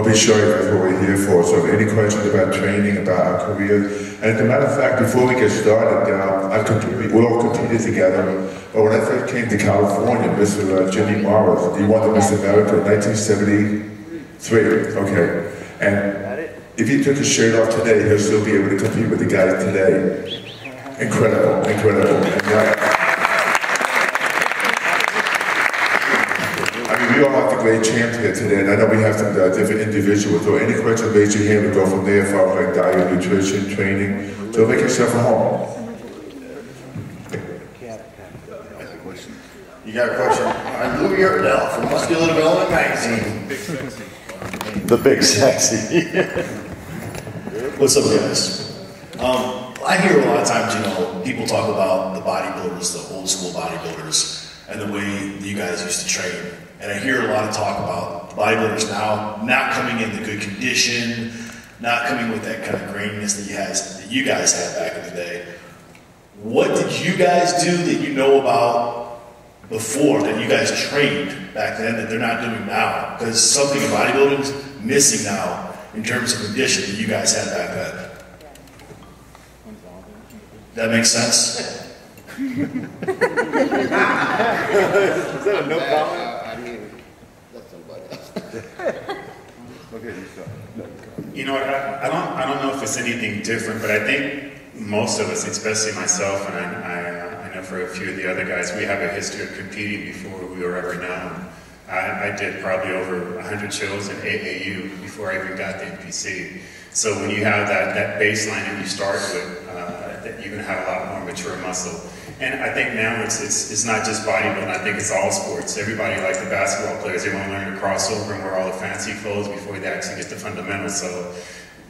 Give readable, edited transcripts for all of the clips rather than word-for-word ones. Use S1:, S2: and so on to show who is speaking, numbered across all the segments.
S1: Don't be shy, that's what we're here for. So any questions about training, about our career? And as a matter of fact, before we get started, we all competed together. But when I first came to California, Mr. Jimmy Morris, he won the Miss America in 1973, okay. And if he took his shirt off today, he'll still be able to compete with the guys today. Incredible, incredible. And, we all have the great champs here today, and I know we have some different individuals. So any questions, raise your hand, we go from there, far like diet, nutrition, training. So make yourself at home.
S2: You got a question? I'm Louis Yardell from Muscular Development Magazine. The Big Sexy. What's up, guys? I hear a lot of times, you know, people talk about the bodybuilders, the old school bodybuilders, and the way you guys used to train. And I hear a lot of talk about bodybuilders now not coming in the good condition, not coming with that kind of graininess that you guys had back in the day. What did you guys do that you know about before, that you guys trained back then that they're not doing now? Because something in bodybuilding is missing now in terms of condition that you guys had back then. That makes sense?
S3: Is that a no comment?
S4: You know, I don't know if it's anything different, but I think most of us, especially myself, and I know for a few of the other guys, we have a history of competing before we were ever known. I did probably over 100 shows in AAU before I even got the NPC. So when you have that baseline and you start with, you're going to have a lot more mature muscle. And I think now it's not just bodybuilding, I think it's all sports. Everybody, like the basketball players, they want to learn to cross over and wear all the fancy clothes before they actually get the fundamentals. So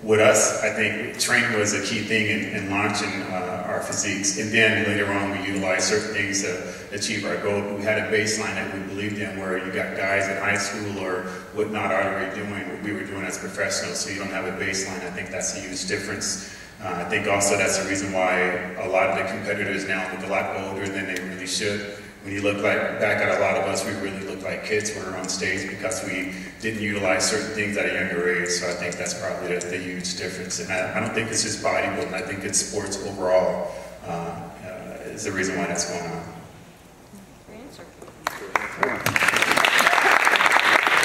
S4: with us, I think training was a key thing in launching our physiques. And then later on, we utilized certain things to achieve our goal. But we had a baseline that we believed in where you got guys in high school or whatnot already doing what we were doing as professionals. So you don't have a baseline. I think that's a huge difference. I think also that's the reason why a lot of the competitors now look a lot older than they really should. When you look back at a lot of us, we really look like kids when we're on stage because we didn't utilize certain things at a younger age. So I think that's probably the huge difference. And I don't think it's just bodybuilding. I think it's sports overall is the reason why that's going on.
S5: Great answer.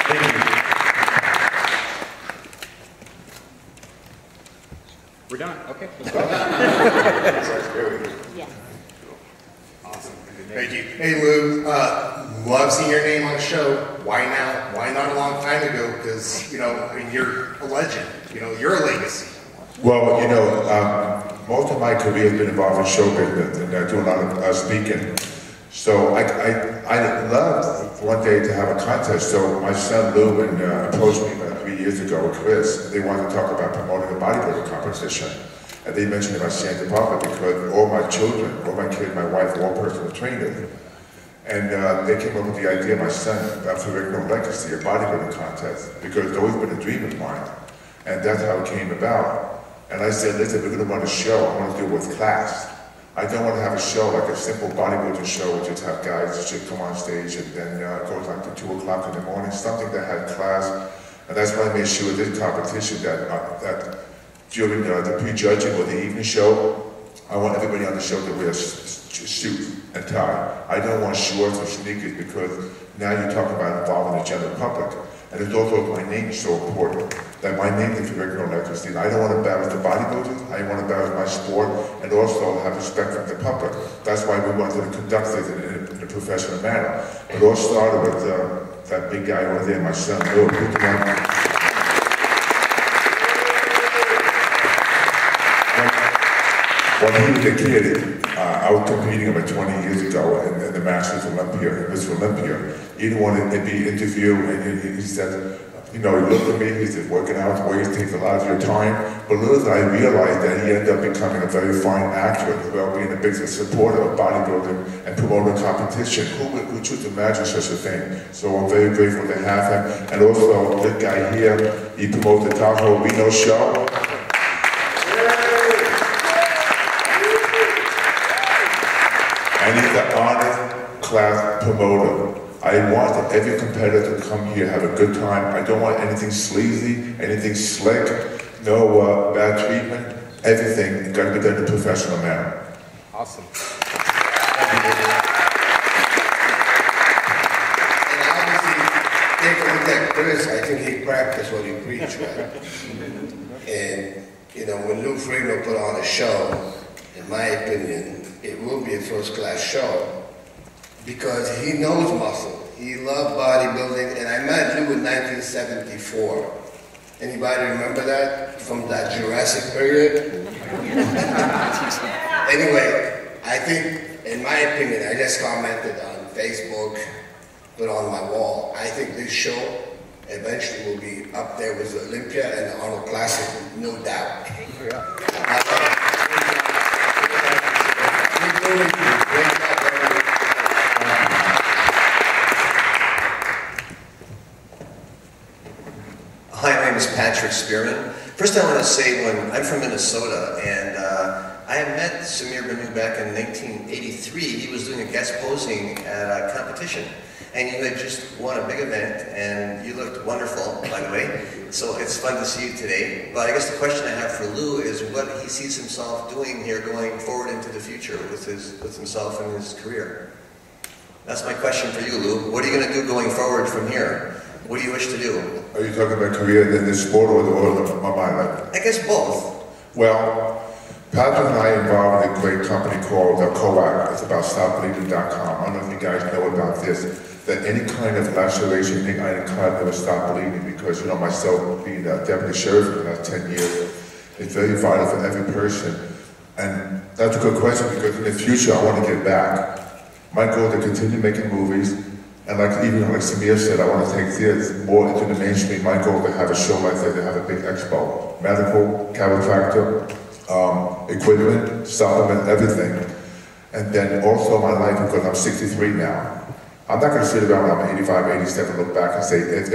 S4: Thank you. We're done. Okay. Let's go.
S5: Yeah.
S4: Awesome.
S2: Thank you. Hey Lou, love seeing your name on the show. Why now? Why not a long time ago? Because, you know, I mean, you're a legend. You know, you're a legacy.
S1: Well, you know, most of my career has been involved in show business, and I do a lot of speaking. So I loved one day to have a contest. So my son Lou approached me about 3 years ago with Chris. They wanted to talk about promoting a bodybuilding competition. And they mentioned about Santa Barbara because all my children, all my kids, my wife, one person trained it. And they came up with the idea, my son, about Ferrigno Legacy, a bodybuilding contest, because it's always been a dream of mine. And that's how it came about. And I said, listen, we're going to run a show. I want to do it with class. I don't want to have a show like a simple bodybuilding show where just have guys that should come on stage and then it goes like to 2 o'clock in the morning, something that had class. And that's why I made sure this competition that during the pre-judging or the evening show, I want everybody on the show to wear a suit and tie. I don't want shorts or sneakers because now you're talking about involving the general public. And it's also my name is so important. That my name is Ferrigno Legacy. I don't want to embarrass the bodybuilders, I want to embarrass my sport, and also have respect from the public. That's why we wanted to conduct this in a professional manner. It all started with that big guy over there, my son, Lou. When he was a kid, I was competing about 20 years ago in the Masters Olympia, in Miss Olympia. He didn't want to be interviewed, and he said, you know, he looked at me, he said, working out always takes a lot of your time. But little did I realize that he ended up becoming a very fine actor, as well being a big supporter of bodybuilding and promoting competition. Who would imagine such a thing? So I'm very grateful to have him. And also, this guy here, he promotes the Tahoe Reno show. And he's an honest class promoter. I want every competitor to come here, have a good time. I don't want anything sleazy, anything slick, no bad treatment. Everything got to be done in a professional manner.
S3: Awesome.
S6: And obviously, take a look at Chris. I think he practiced what he preached, right? And, you know, when Lou Ferrigno put on a show, in my opinion, it will be a first-class show because he knows muscle. He loved bodybuilding, and I met Lou in 1974. Anybody remember that from that Jurassic period? Anyway, I think, in my opinion, I just commented on Facebook, put on my wall. I think this show eventually will be up there with the Olympia and the Arnold Classic, no doubt.
S7: Hi, my name is Patrick Spearman. First, I want to say I'm from Minnesota, and I had met Samir back in 1983. He was doing a guest posing at a competition, and you had just won a big event, and you looked wonderful, by the way. So it's fun to see you today. But I guess the question I have for Lou is what he sees himself doing here, going forward into the future with himself and his career. That's my question for you, Lou. What are you going to do going forward from here? What do you wish to do?
S1: Are you talking about career in this sport or my life?
S7: I guess both.
S1: Well, Patrick and I are involved in a great company called COAC. It's about StopBleeding.com. I don't know if you guys know about this. That any kind of laceration, any kind of cut that will stop bleeding, because, you know, myself being a deputy sheriff for the last 10 years, it's very vital for every person. And that's a good question, because in the future I want to get back. My goal is to continue making movies, and like Samir said, I want to take theater more into the mainstream. My goal is to have a show like that, to have a big expo. Medical, chiropractor, equipment, supplement, everything. And then also my life, because I'm 63 now. I'm not going to sit around when I'm 85, 87, look back and say, if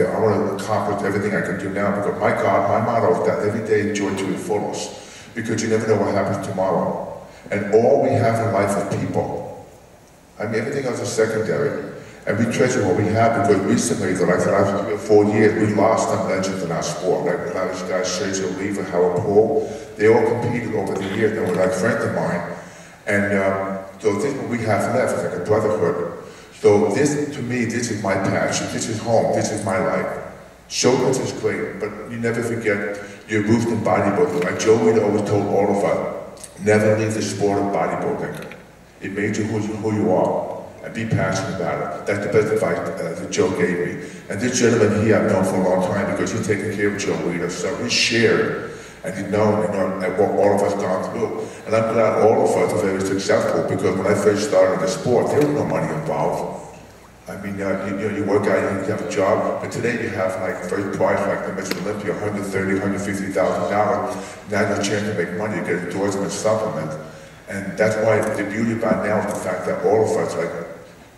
S1: I want to accomplish everything I can do now, because my motto is that every day enjoy to the fullest, because you never know what happens tomorrow. And all we have in life is people. I mean, everything else is secondary. And we treasure what we have, because recently, the last 3 or 4 years, we lost some legends in our sport. Like a lot of these guys, Shawn, Leroy, Howard Paul, they all competed over the years, and were like friends of mine. And so this is what we have left, is like a brotherhood. So this, to me, this is my passion, this is home, this is my life. Showbiz is great, but you never forget your roots in bodybuilding. Like Joe Reed always told all of us, never leave the sport of bodybuilding. It made you who you are, and be passionate about it. That's the best advice that Joe gave me. And this gentleman here I've known for a long time, because he's taken care of Joe Reed, so he shared, and he's known, what all of us gone through. And I'm glad all of us are very successful, because when I first started in the sport, there was no money involved. I mean, you work out, you have a job, but today you have like first prize, like the Miss Olympia, $130,000, $150,000. Now you have a chance to make money, you get endorsement supplement. And that's why the beauty about now is the fact that all of us,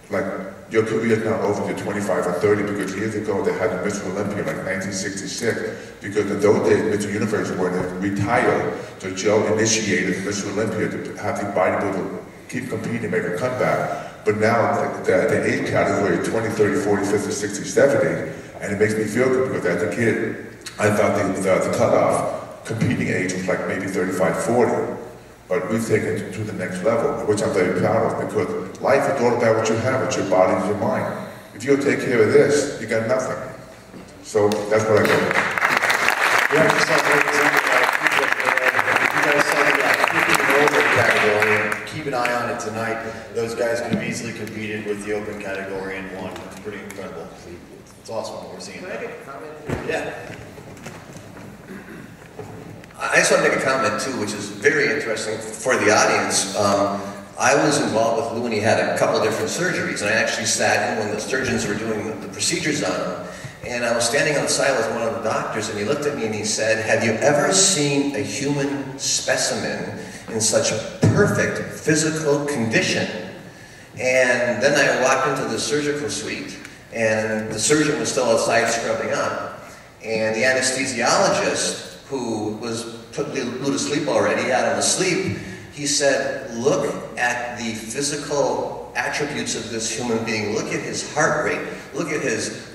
S1: like your career is not over to 25 or 30, because years ago they had the Miss Olympia, like 1966, because in those days, Mr. Universe were retired, so Joe initiated Miss Olympia to have the bodybuilder keep competing, make a comeback. But now the age category is 20, 30, 40, 50, 60, 70, and it makes me feel good, because as a kid, I thought the cutoff competing age was like maybe 35, 40. But we've taken it to the next level, which I'm very proud of, because life is all about what you have, it's your body, it's your mind. If you don't take care of this, you got nothing. So that's what I get.
S2: Yeah, just like an example, you guys said that the open category, keep an eye on it tonight. Those guys could have easily competed with the open category and won. It's pretty incredible. It's awesome what we're seeing.
S7: Can I make a comment?
S2: Yeah.
S7: I just want to make a comment too, which is very interesting for the audience. I was involved with Lou when he had a couple different surgeries, and I actually sat in when the surgeons were doing the procedures on him. And I was standing on the side with one of the doctors, and he looked at me and he said, "Have you ever seen a human specimen in such perfect physical condition?" And then I walked into the surgical suite, and the surgeon was still outside scrubbing up, and the anesthesiologist, who was put Lou to sleep already, had him asleep, he said, "Look at the physical attributes of this human being. Look at his heart rate. Look at his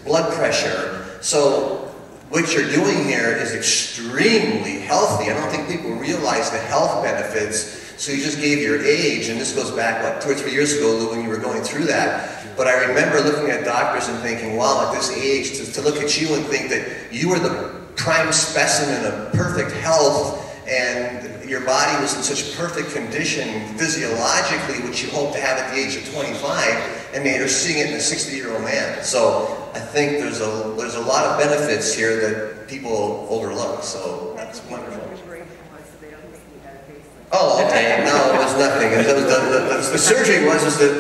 S7: blood pressure. So what you're doing here is extremely healthy. I don't think people realize the health benefits. So you just gave your age, and this goes back, what, 2 or 3 years ago, Lou, when you were going through that. But I remember looking at doctors and thinking, wow, at this age, to look at you and think that you were the prime specimen of perfect health, and your body was in such perfect condition physiologically, which you hope to have at the age of 25, and you're seeing it in a 60-year-old man. So I think there's a lot of benefits here that people overlook. So that's wonderful. Oh, okay. No, it was nothing. The surgery was that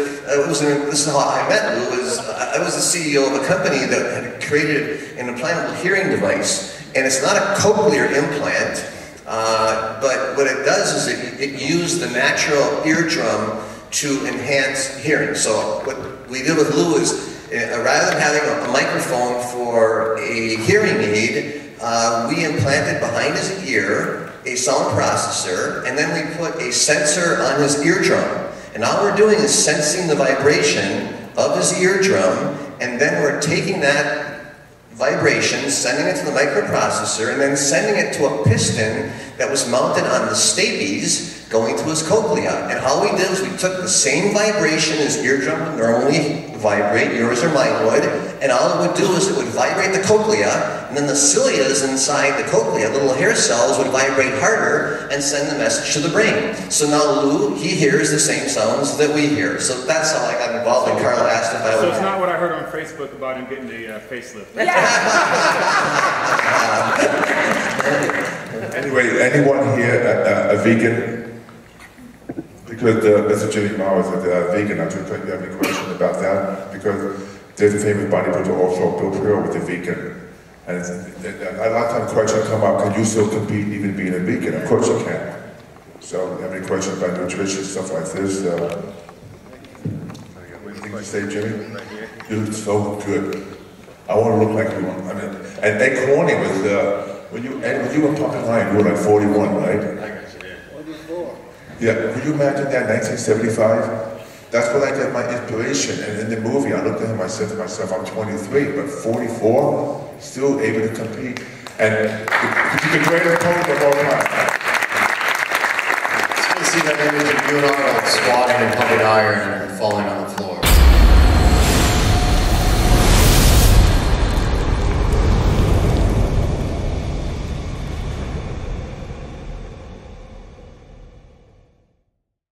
S7: this is how I met Lou. I was the CEO of a company that had created an implantable hearing device, and it's not a cochlear implant, but what it does is it used the natural eardrum to enhance hearing. So what we did with Lou is, rather than having a microphone for a hearing aid, we implanted behind his ear a sound processor, and then we put a sensor on his eardrum. And all we're doing is sensing the vibration of his eardrum, and then we're taking that vibration, sending it to the microprocessor, and then sending it to a piston that was mounted on the stapes going to his cochlea. And all we did was we took the same vibration his eardrum would normally vibrate, yours or mine would, and all it would do is it would vibrate the cochlea, and then the cilias inside the cochlea, little hair cells, would vibrate harder and send the message to the brain. So now Lou, he hears the same sounds that we hear. So that's how I got involved, and Carla asked if I would.
S3: So it's not what I heard on Facebook about him getting the facelift.
S1: Anyway, anyone here a vegan? Because Mr. Jimmy Mao is a vegan. I just don't have any question about that, because there's a famous bodybuilder also, Bill Pearl, with a vegan. And a lot of times questions come up, can you still compete even being a vegan? Of course you can. So, have any questions about nutrition, stuff like this? Anything to say, Jimmy? You look so good. I want to look like you. I mean, and Corney was, when you were pumping iron, you were like 41, right? Yeah, could you imagine that, 1975? That's when I get my inspiration. And in the movie, I looked at him, I said to myself, I'm 23, but 44, still able to compete. And he's the greatest coach of all time.
S2: It's good to see that image of you and Arnold squatting and pumping iron and falling on the floor.